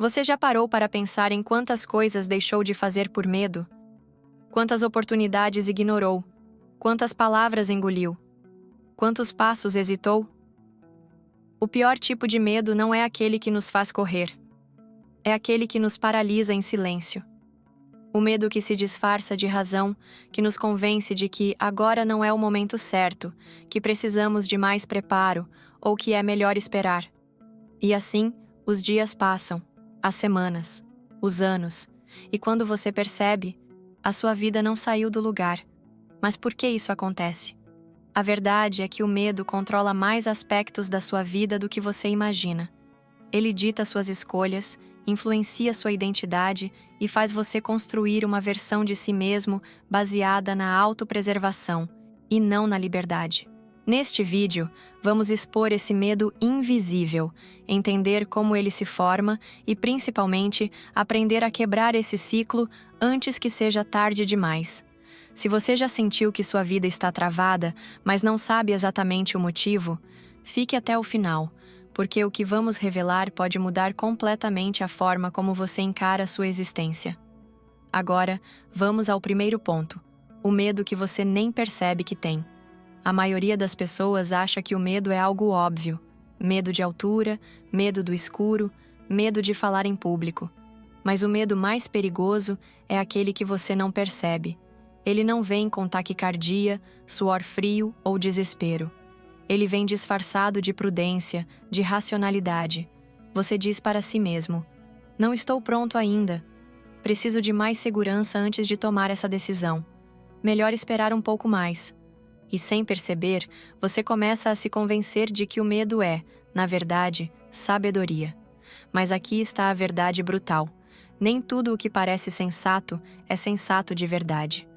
Você já parou para pensar em quantas coisas deixou de fazer por medo? Quantas oportunidades ignorou? Quantas palavras engoliu? Quantos passos hesitou? O pior tipo de medo não é aquele que nos faz correr. É aquele que nos paralisa em silêncio. O medo que se disfarça de razão, que nos convence de que agora não é o momento certo, que precisamos de mais preparo ou que é melhor esperar. E assim, os dias passam, as semanas, os anos, e quando você percebe, a sua vida não saiu do lugar. Mas por que isso acontece? A verdade é que o medo controla mais aspectos da sua vida do que você imagina. Ele dita suas escolhas, influencia sua identidade e faz você construir uma versão de si mesmo baseada na autopreservação e não na liberdade. Neste vídeo, vamos expor esse medo invisível, entender como ele se forma e, principalmente, aprender a quebrar esse ciclo antes que seja tarde demais. Se você já sentiu que sua vida está travada, mas não sabe exatamente o motivo, fique até o final, porque o que vamos revelar pode mudar completamente a forma como você encara sua existência. Agora, vamos ao primeiro ponto: o medo que você nem percebe que tem. A maioria das pessoas acha que o medo é algo óbvio. Medo de altura, medo do escuro, medo de falar em público. Mas o medo mais perigoso é aquele que você não percebe. Ele não vem com taquicardia, suor frio ou desespero. Ele vem disfarçado de prudência, de racionalidade. Você diz para si mesmo: não estou pronto ainda. Preciso de mais segurança antes de tomar essa decisão. Melhor esperar um pouco mais. E sem perceber, você começa a se convencer de que o medo é, na verdade, sabedoria. Mas aqui está a verdade brutal. Nem tudo o que parece sensato é sensato de verdade.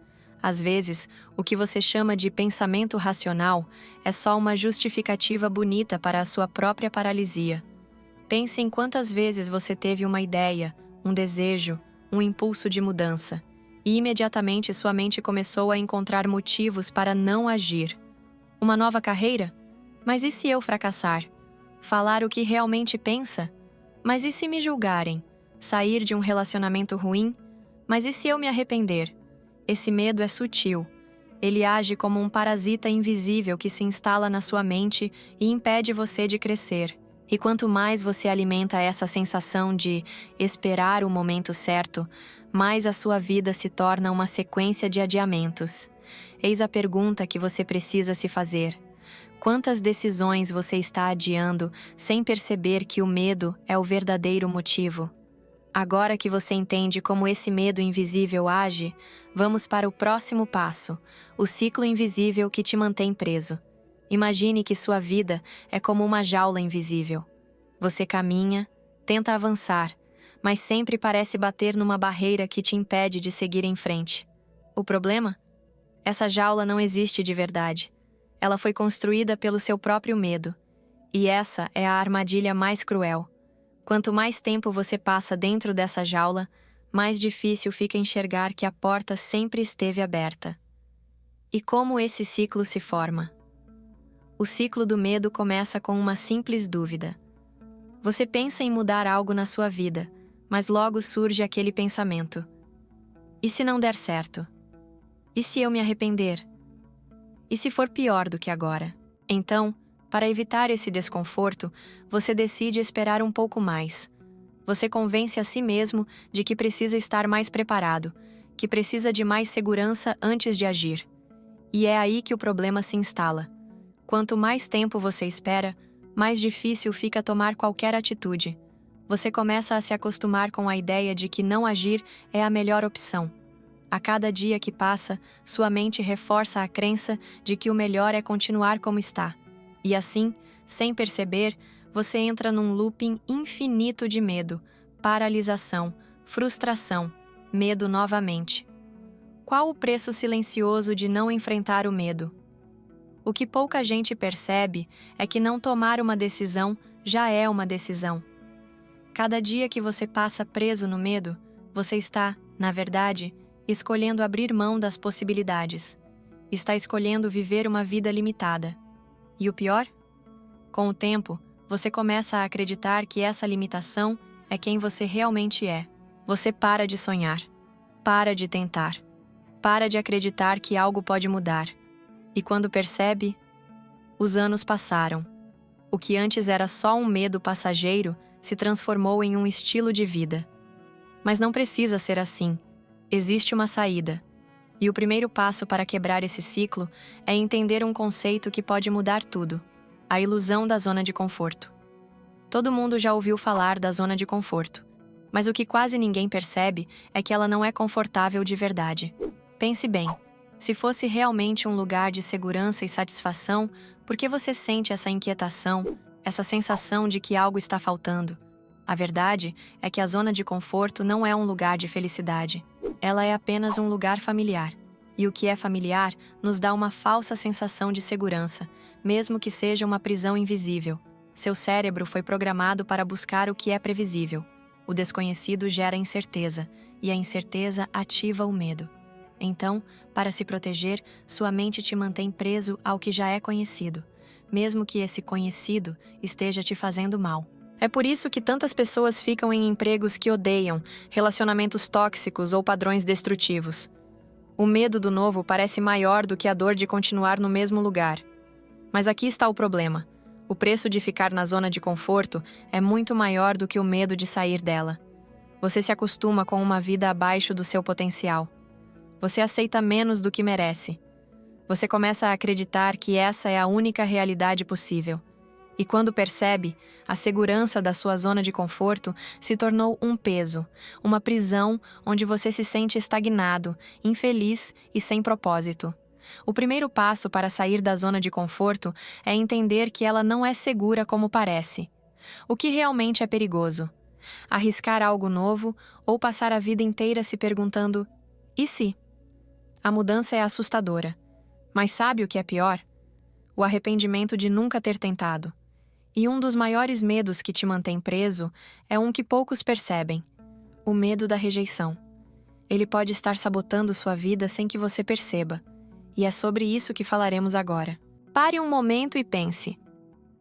Às vezes, o que você chama de pensamento racional é só uma justificativa bonita para a sua própria paralisia. Pense em quantas vezes você teve uma ideia, um desejo, um impulso de mudança, e imediatamente sua mente começou a encontrar motivos para não agir. Uma nova carreira? Mas e se eu fracassar? Falar o que realmente pensa? Mas e se me julgarem? Sair de um relacionamento ruim? Mas e se eu me arrepender? Esse medo é sutil. Ele age como um parasita invisível que se instala na sua mente e impede você de crescer. E quanto mais você alimenta essa sensação de esperar o momento certo, mais a sua vida se torna uma sequência de adiamentos. Eis a pergunta que você precisa se fazer: quantas decisões você está adiando sem perceber que o medo é o verdadeiro motivo? Agora que você entende como esse medo invisível age, vamos para o próximo passo: o ciclo invisível que te mantém preso. Imagine que sua vida é como uma jaula invisível. Você caminha, tenta avançar, mas sempre parece bater numa barreira que te impede de seguir em frente. O problema? Essa jaula não existe de verdade. Ela foi construída pelo seu próprio medo. E essa é a armadilha mais cruel. Quanto mais tempo você passa dentro dessa jaula, mais difícil fica enxergar que a porta sempre esteve aberta. E como esse ciclo se forma? O ciclo do medo começa com uma simples dúvida. Você pensa em mudar algo na sua vida, mas logo surge aquele pensamento: e se não der certo? E se eu me arrepender? E se for pior do que agora? Então, para evitar esse desconforto, você decide esperar um pouco mais. Você convence a si mesmo de que precisa estar mais preparado, que precisa de mais segurança antes de agir. E é aí que o problema se instala. Quanto mais tempo você espera, mais difícil fica tomar qualquer atitude. Você começa a se acostumar com a ideia de que não agir é a melhor opção. A cada dia que passa, sua mente reforça a crença de que o melhor é continuar como está. E assim, sem perceber, você entra num looping infinito de medo, paralisação, frustração, medo novamente. Qual o preço silencioso de não enfrentar o medo? O que pouca gente percebe é que não tomar uma decisão já é uma decisão. Cada dia que você passa preso no medo, você está, na verdade, escolhendo abrir mão das possibilidades. Está escolhendo viver uma vida limitada. E o pior? Com o tempo, você começa a acreditar que essa limitação é quem você realmente é. Você para de sonhar, para de tentar, para de acreditar que algo pode mudar. E quando percebe, os anos passaram. O que antes era só um medo passageiro se transformou em um estilo de vida. Mas não precisa ser assim. Existe uma saída. E o primeiro passo para quebrar esse ciclo é entender um conceito que pode mudar tudo: a ilusão da zona de conforto. Todo mundo já ouviu falar da zona de conforto, mas o que quase ninguém percebe é que ela não é confortável de verdade. Pense bem, se fosse realmente um lugar de segurança e satisfação, por que você sente essa inquietação, essa sensação de que algo está faltando? A verdade é que a zona de conforto não é um lugar de felicidade. Ela é apenas um lugar familiar. E o que é familiar nos dá uma falsa sensação de segurança, mesmo que seja uma prisão invisível. Seu cérebro foi programado para buscar o que é previsível. O desconhecido gera incerteza, e a incerteza ativa o medo. Então, para se proteger, sua mente te mantém preso ao que já é conhecido, mesmo que esse conhecido esteja te fazendo mal. É por isso que tantas pessoas ficam em empregos que odeiam, relacionamentos tóxicos ou padrões destrutivos. O medo do novo parece maior do que a dor de continuar no mesmo lugar. Mas aqui está o problema. O preço de ficar na zona de conforto é muito maior do que o medo de sair dela. Você se acostuma com uma vida abaixo do seu potencial. Você aceita menos do que merece. Você começa a acreditar que essa é a única realidade possível. E quando percebe, a segurança da sua zona de conforto se tornou um peso, uma prisão onde você se sente estagnado, infeliz e sem propósito. O primeiro passo para sair da zona de conforto é entender que ela não é segura como parece. O que realmente é perigoso? Arriscar algo novo ou passar a vida inteira se perguntando: e se? A mudança é assustadora. Mas sabe o que é pior? O arrependimento de nunca ter tentado. E um dos maiores medos que te mantém preso é um que poucos percebem: o medo da rejeição. Ele pode estar sabotando sua vida sem que você perceba. E é sobre isso que falaremos agora. Pare um momento e pense: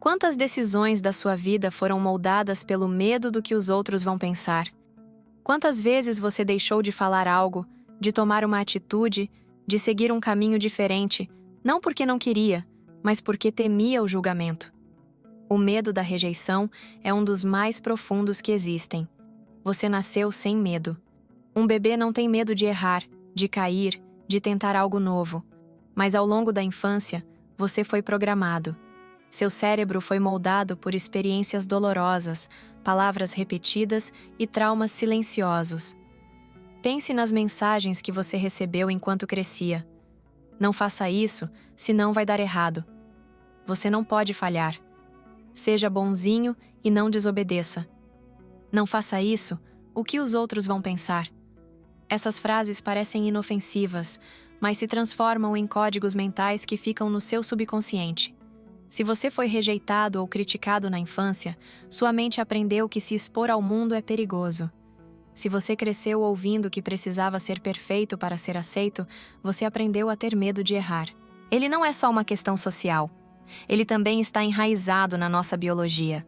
quantas decisões da sua vida foram moldadas pelo medo do que os outros vão pensar? Quantas vezes você deixou de falar algo, de tomar uma atitude, de seguir um caminho diferente, não porque não queria, mas porque temia o julgamento? O medo da rejeição é um dos mais profundos que existem. Você nasceu sem medo. Um bebê não tem medo de errar, de cair, de tentar algo novo. Mas ao longo da infância, você foi programado. Seu cérebro foi moldado por experiências dolorosas, palavras repetidas e traumas silenciosos. Pense nas mensagens que você recebeu enquanto crescia. Não faça isso, senão vai dar errado. Você não pode falhar. Seja bonzinho e não desobedeça. Não faça isso, o que os outros vão pensar? Essas frases parecem inofensivas, mas se transformam em códigos mentais que ficam no seu subconsciente. Se você foi rejeitado ou criticado na infância, sua mente aprendeu que se expor ao mundo é perigoso. Se você cresceu ouvindo que precisava ser perfeito para ser aceito, você aprendeu a ter medo de errar. Ele não é só uma questão social. Ele também está enraizado na nossa biologia.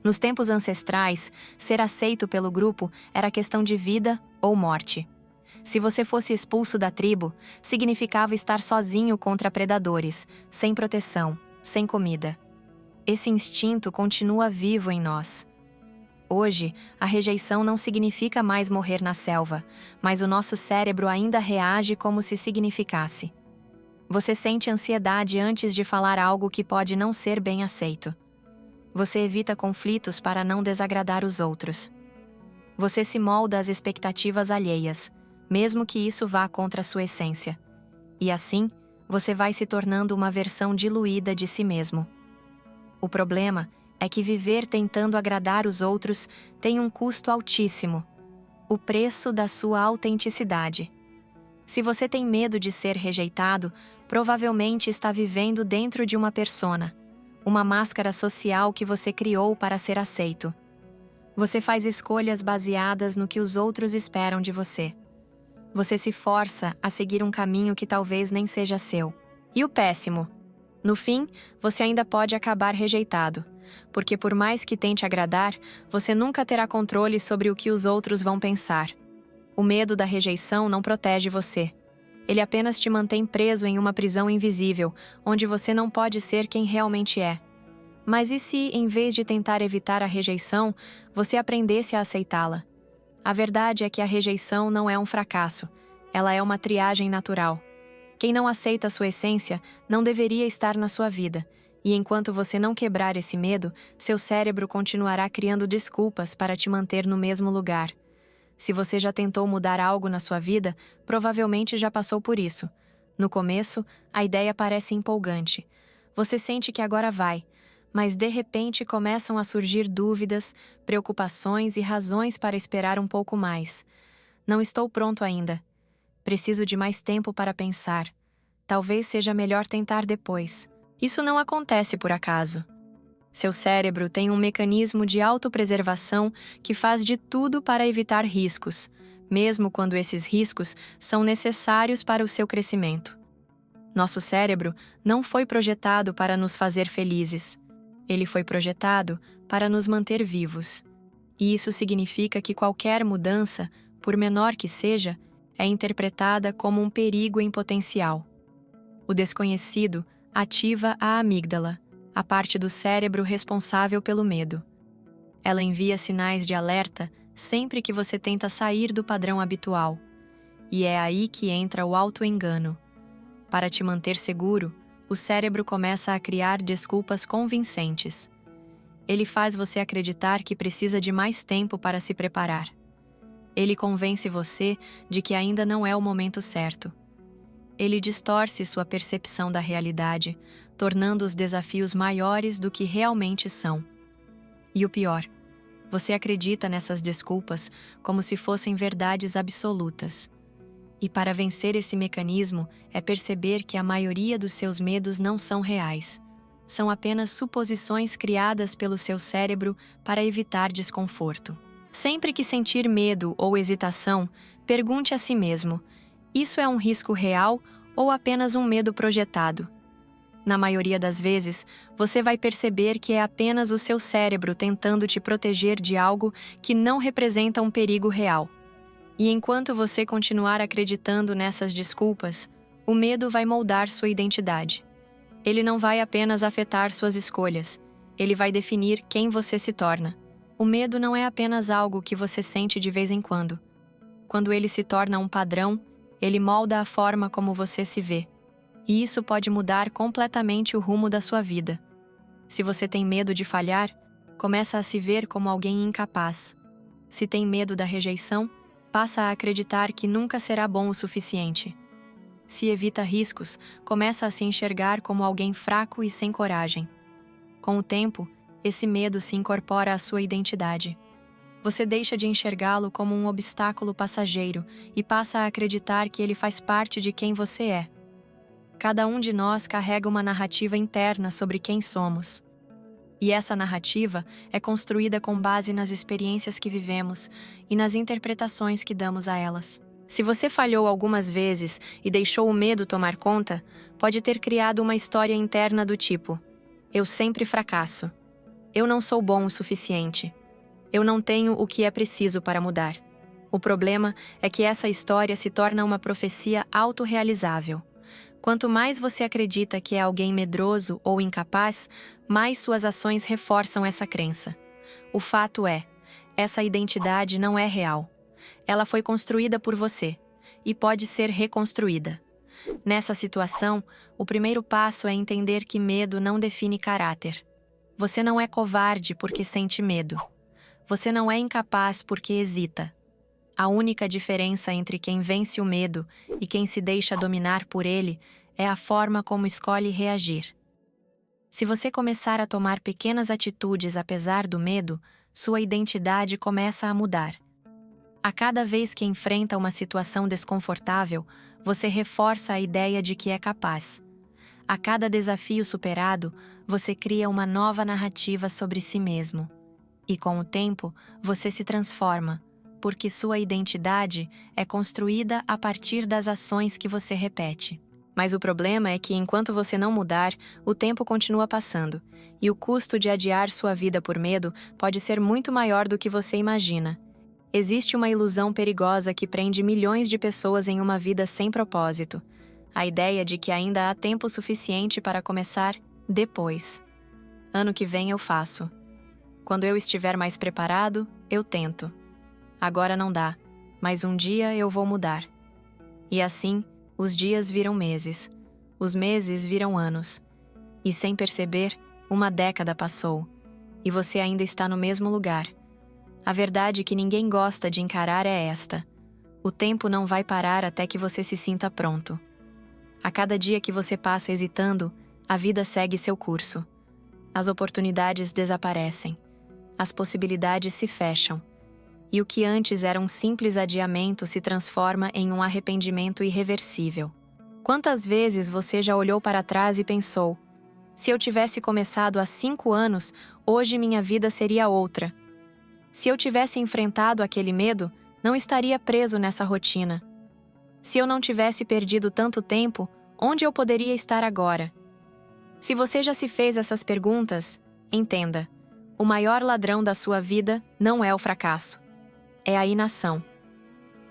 Nos tempos ancestrais, ser aceito pelo grupo era questão de vida ou morte. Se você fosse expulso da tribo, significava estar sozinho contra predadores, sem proteção, sem comida. Esse instinto continua vivo em nós. Hoje, a rejeição não significa mais morrer na selva, mas o nosso cérebro ainda reage como se significasse. Você sente ansiedade antes de falar algo que pode não ser bem aceito. Você evita conflitos para não desagradar os outros. Você se molda às expectativas alheias, mesmo que isso vá contra a sua essência. E assim, você vai se tornando uma versão diluída de si mesmo. O problema é que viver tentando agradar os outros tem um custo altíssimo: o preço da sua autenticidade. Se você tem medo de ser rejeitado, provavelmente está vivendo dentro de uma persona, uma máscara social que você criou para ser aceito. Você faz escolhas baseadas no que os outros esperam de você. Você se força a seguir um caminho que talvez nem seja seu. E o péssimo: no fim, você ainda pode acabar rejeitado, porque por mais que tente agradar, você nunca terá controle sobre o que os outros vão pensar. O medo da rejeição não protege você. Ele apenas te mantém preso em uma prisão invisível, onde você não pode ser quem realmente é. Mas e se, em vez de tentar evitar a rejeição, você aprendesse a aceitá-la? A verdade é que a rejeição não é um fracasso, ela é uma triagem natural. Quem não aceita a sua essência não deveria estar na sua vida, e enquanto você não quebrar esse medo, seu cérebro continuará criando desculpas para te manter no mesmo lugar. Se você já tentou mudar algo na sua vida, provavelmente já passou por isso. No começo, a ideia parece empolgante. Você sente que agora vai, mas de repente começam a surgir dúvidas, preocupações e razões para esperar um pouco mais. Não estou pronto ainda. Preciso de mais tempo para pensar. Talvez seja melhor tentar depois. Isso não acontece por acaso. Seu cérebro tem um mecanismo de autopreservação que faz de tudo para evitar riscos, mesmo quando esses riscos são necessários para o seu crescimento. Nosso cérebro não foi projetado para nos fazer felizes. Ele foi projetado para nos manter vivos. E isso significa que qualquer mudança, por menor que seja, é interpretada como um perigo em potencial. O desconhecido ativa a amígdala, a parte do cérebro responsável pelo medo. Ela envia sinais de alerta sempre que você tenta sair do padrão habitual. E é aí que entra o autoengano. Para te manter seguro, o cérebro começa a criar desculpas convincentes. Ele faz você acreditar que precisa de mais tempo para se preparar. Ele convence você de que ainda não é o momento certo. Ele distorce sua percepção da realidade, tornando os desafios maiores do que realmente são. E o pior, você acredita nessas desculpas como se fossem verdades absolutas. E para vencer esse mecanismo é perceber que a maioria dos seus medos não são reais. São apenas suposições criadas pelo seu cérebro para evitar desconforto. Sempre que sentir medo ou hesitação, pergunte a si mesmo: isso é um risco real ou apenas um medo projetado? Na maioria das vezes, você vai perceber que é apenas o seu cérebro tentando te proteger de algo que não representa um perigo real. E enquanto você continuar acreditando nessas desculpas, o medo vai moldar sua identidade. Ele não vai apenas afetar suas escolhas, ele vai definir quem você se torna. O medo não é apenas algo que você sente de vez em quando. Quando ele se torna um padrão, ele molda a forma como você se vê. E isso pode mudar completamente o rumo da sua vida. Se você tem medo de falhar, começa a se ver como alguém incapaz. Se tem medo da rejeição, passa a acreditar que nunca será bom o suficiente. Se evita riscos, começa a se enxergar como alguém fraco e sem coragem. Com o tempo, esse medo se incorpora à sua identidade. Você deixa de enxergá-lo como um obstáculo passageiro e passa a acreditar que ele faz parte de quem você é. Cada um de nós carrega uma narrativa interna sobre quem somos. E essa narrativa é construída com base nas experiências que vivemos e nas interpretações que damos a elas. Se você falhou algumas vezes e deixou o medo tomar conta, pode ter criado uma história interna do tipo: eu sempre fracasso. Eu não sou bom o suficiente. Eu não tenho o que é preciso para mudar. O problema é que essa história se torna uma profecia autorrealizável. Quanto mais você acredita que é alguém medroso ou incapaz, mais suas ações reforçam essa crença. O fato é, essa identidade não é real. Ela foi construída por você e pode ser reconstruída. Nessa situação, o primeiro passo é entender que medo não define caráter. Você não é covarde porque sente medo. Você não é incapaz porque hesita. A única diferença entre quem vence o medo e quem se deixa dominar por ele é a forma como escolhe reagir. Se você começar a tomar pequenas atitudes apesar do medo, sua identidade começa a mudar. A cada vez que enfrenta uma situação desconfortável, você reforça a ideia de que é capaz. A cada desafio superado, você cria uma nova narrativa sobre si mesmo. E com o tempo, você se transforma, porque sua identidade é construída a partir das ações que você repete. Mas o problema é que enquanto você não mudar, o tempo continua passando, e o custo de adiar sua vida por medo pode ser muito maior do que você imagina. Existe uma ilusão perigosa que prende milhões de pessoas em uma vida sem propósito. A ideia de que ainda há tempo suficiente para começar depois. Ano que vem eu faço. Quando eu estiver mais preparado, eu tento. Agora não dá, mas um dia eu vou mudar. E assim, os dias viram meses. Os meses viram anos. E sem perceber, uma década passou. E você ainda está no mesmo lugar. A verdade que ninguém gosta de encarar é esta: o tempo não vai parar até que você se sinta pronto. A cada dia que você passa hesitando, a vida segue seu curso. As oportunidades desaparecem. As possibilidades se fecham. E o que antes era um simples adiamento se transforma em um arrependimento irreversível. Quantas vezes você já olhou para trás e pensou: se eu tivesse começado há 5 anos, hoje minha vida seria outra. Se eu tivesse enfrentado aquele medo, não estaria preso nessa rotina. Se eu não tivesse perdido tanto tempo, onde eu poderia estar agora? Se você já se fez essas perguntas, entenda: o maior ladrão da sua vida não é o fracasso. É a inação.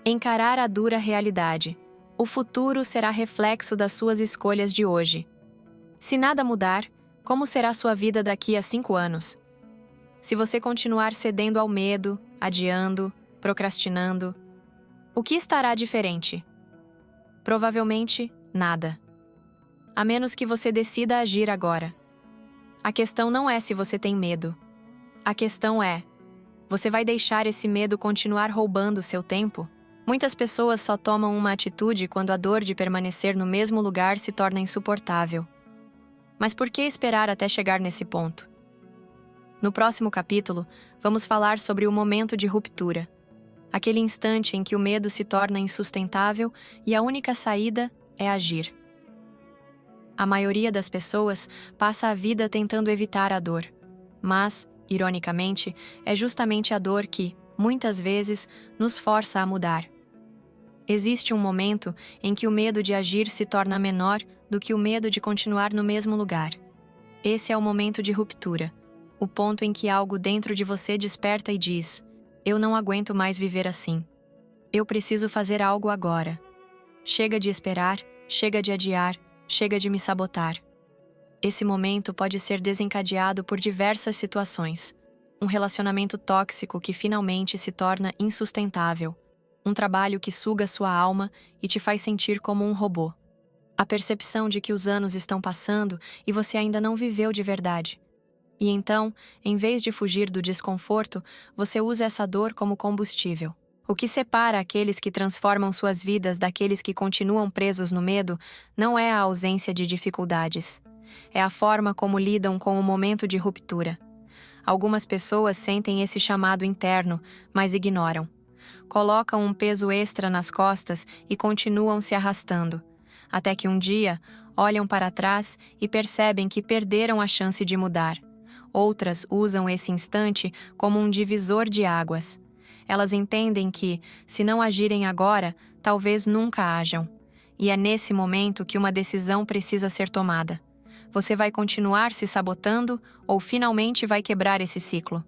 Encarar a dura realidade. O futuro será reflexo das suas escolhas de hoje. Se nada mudar, como será sua vida daqui a 5 anos? Se você continuar cedendo ao medo, adiando, procrastinando, o que estará diferente? Provavelmente, nada. A menos que você decida agir agora. A questão não é se você tem medo. A questão é: você vai deixar esse medo continuar roubando seu tempo? Muitas pessoas só tomam uma atitude quando a dor de permanecer no mesmo lugar se torna insuportável. Mas por que esperar até chegar nesse ponto? No próximo capítulo, vamos falar sobre o momento de ruptura. Aquele instante em que o medo se torna insustentável e a única saída é agir. A maioria das pessoas passa a vida tentando evitar a dor. Mas, ironicamente, é justamente a dor que, muitas vezes, nos força a mudar. Existe um momento em que o medo de agir se torna menor do que o medo de continuar no mesmo lugar. Esse é o momento de ruptura, o ponto em que algo dentro de você desperta e diz: eu não aguento mais viver assim. Eu preciso fazer algo agora. Chega de esperar, chega de adiar, chega de me sabotar. Esse momento pode ser desencadeado por diversas situações. Um relacionamento tóxico que finalmente se torna insustentável. Um trabalho que suga sua alma e te faz sentir como um robô. A percepção de que os anos estão passando e você ainda não viveu de verdade. E então, em vez de fugir do desconforto, você usa essa dor como combustível. O que separa aqueles que transformam suas vidas daqueles que continuam presos no medo não é a ausência de dificuldades. É a forma como lidam com o momento de ruptura. Algumas pessoas sentem esse chamado interno, mas ignoram. Colocam um peso extra nas costas e continuam se arrastando. Até que um dia, olham para trás e percebem que perderam a chance de mudar. Outras usam esse instante como um divisor de águas. Elas entendem que, se não agirem agora, talvez nunca hajam. E é nesse momento que uma decisão precisa ser tomada. Você vai continuar se sabotando ou finalmente vai quebrar esse ciclo?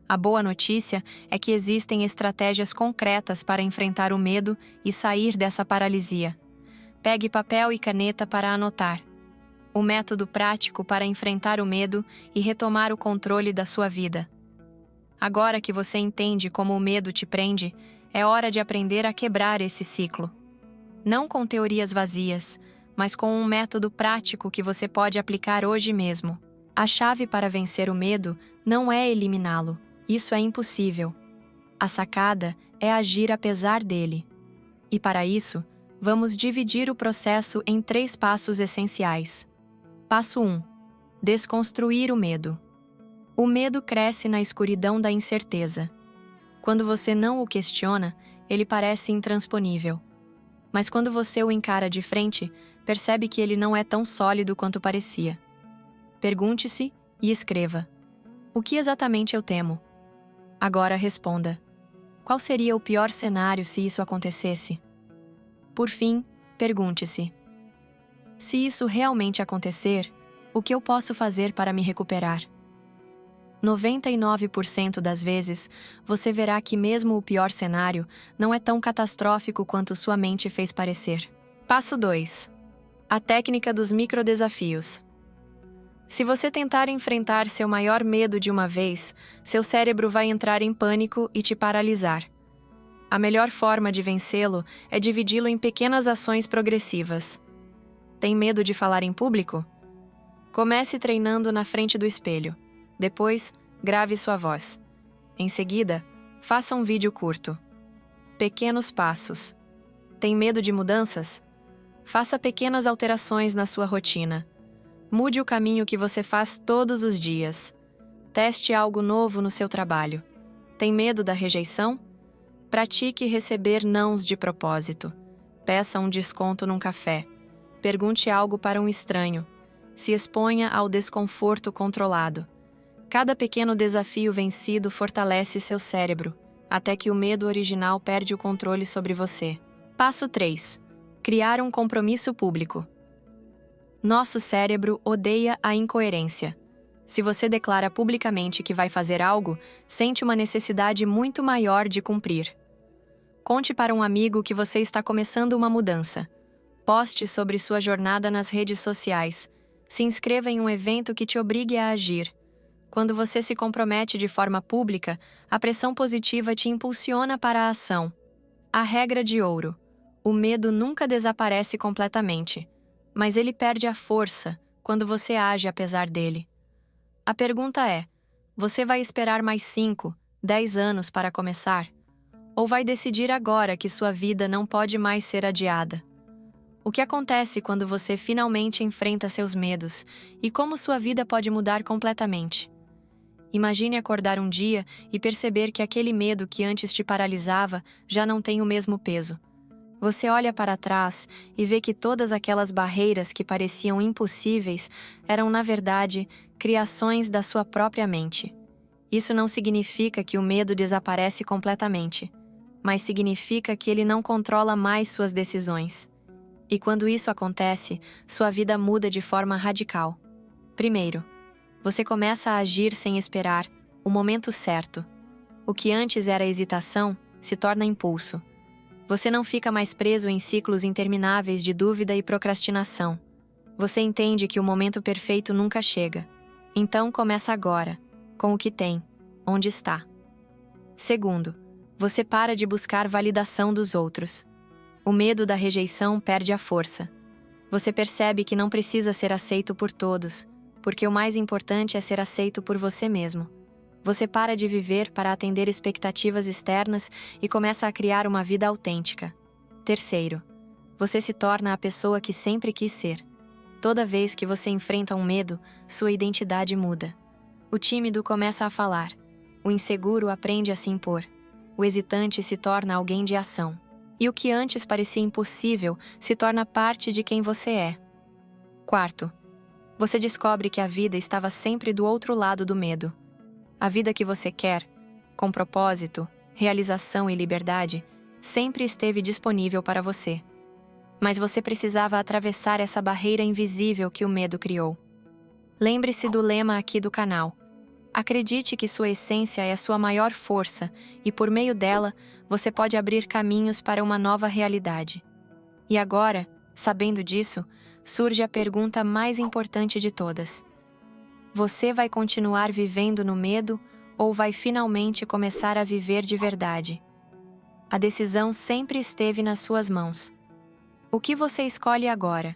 A boa notícia é que existem estratégias concretas para enfrentar o medo e sair dessa paralisia. Pegue papel e caneta para anotar. O método prático para enfrentar o medo e retomar o controle da sua vida. Agora que você entende como o medo te prende, é hora de aprender a quebrar esse ciclo. Não com teorias vazias, mas com um método prático que você pode aplicar hoje mesmo. A chave para vencer o medo não é eliminá-lo. Isso é impossível. A sacada é agir apesar dele. E para isso, vamos dividir o processo em 3 passos essenciais. Passo 1. Desconstruir o medo. O medo cresce na escuridão da incerteza. Quando você não o questiona, ele parece intransponível. Mas quando você o encara de frente, percebe que ele não é tão sólido quanto parecia. Pergunte-se e escreva: o que exatamente eu temo? Agora responda: qual seria o pior cenário se isso acontecesse? Por fim, pergunte-se: Se isso realmente acontecer, o que eu posso fazer para me recuperar? 99% das vezes, você verá que mesmo o pior cenário não é tão catastrófico quanto sua mente fez parecer. Passo 2. A técnica dos microdesafios. Se você tentar enfrentar seu maior medo de uma vez, seu cérebro vai entrar em pânico e te paralisar. A melhor forma de vencê-lo é dividi-lo em pequenas ações progressivas. Tem medo de falar em público? Comece treinando na frente do espelho. Depois, grave sua voz. Em seguida, faça um vídeo curto. Pequenos passos. Tem medo de mudanças? Faça pequenas alterações na sua rotina. Mude o caminho que você faz todos os dias. Teste algo novo no seu trabalho. Tem medo da rejeição? Pratique receber nãos de propósito. Peça um desconto num café. Pergunte algo para um estranho. Se exponha ao desconforto controlado. Cada pequeno desafio vencido fortalece seu cérebro, até que o medo original perde o controle sobre você. Passo 3. Criar um compromisso público. Nosso cérebro odeia a incoerência. Se você declara publicamente que vai fazer algo, sente uma necessidade muito maior de cumprir. Conte para um amigo que você está começando uma mudança. Poste sobre sua jornada nas redes sociais. Se inscreva em um evento que te obrigue a agir. Quando você se compromete de forma pública, a pressão positiva te impulsiona para a ação. A regra de ouro: o medo nunca desaparece completamente, mas ele perde a força quando você age apesar dele. A pergunta é: você vai esperar mais 5, 10 anos para começar? Ou vai decidir agora que sua vida não pode mais ser adiada? O que acontece quando você finalmente enfrenta seus medos e como sua vida pode mudar completamente? Imagine acordar um dia e perceber que aquele medo que antes te paralisava já não tem o mesmo peso. Você olha para trás e vê que todas aquelas barreiras que pareciam impossíveis eram, na verdade, criações da sua própria mente. Isso não significa que o medo desaparece completamente, mas significa que ele não controla mais suas decisões. E quando isso acontece, sua vida muda de forma radical. Primeiro, você começa a agir sem esperar o momento certo. O que antes era hesitação se torna impulso. Você não fica mais preso em ciclos intermináveis de dúvida e procrastinação. Você entende que o momento perfeito nunca chega. Então começa agora, com o que tem, onde está. Segundo, você para de buscar validação dos outros. O medo da rejeição perde a força. Você percebe que não precisa ser aceito por todos, porque o mais importante é ser aceito por você mesmo. Você para de viver para atender expectativas externas e começa a criar uma vida autêntica. Terceiro, você se torna a pessoa que sempre quis ser. Toda vez que você enfrenta um medo, sua identidade muda. O tímido começa a falar. O inseguro aprende a se impor. O hesitante se torna alguém de ação. E o que antes parecia impossível se torna parte de quem você é. Quarto, você descobre que a vida estava sempre do outro lado do medo. A vida que você quer, com propósito, realização e liberdade, sempre esteve disponível para você. Mas você precisava atravessar essa barreira invisível que o medo criou. Lembre-se do lema aqui do canal. Acredite que sua essência é a sua maior força e, por meio dela, você pode abrir caminhos para uma nova realidade. E agora, sabendo disso, surge a pergunta mais importante de todas. Você vai continuar vivendo no medo ou vai finalmente começar a viver de verdade? A decisão sempre esteve nas suas mãos. O que você escolhe agora?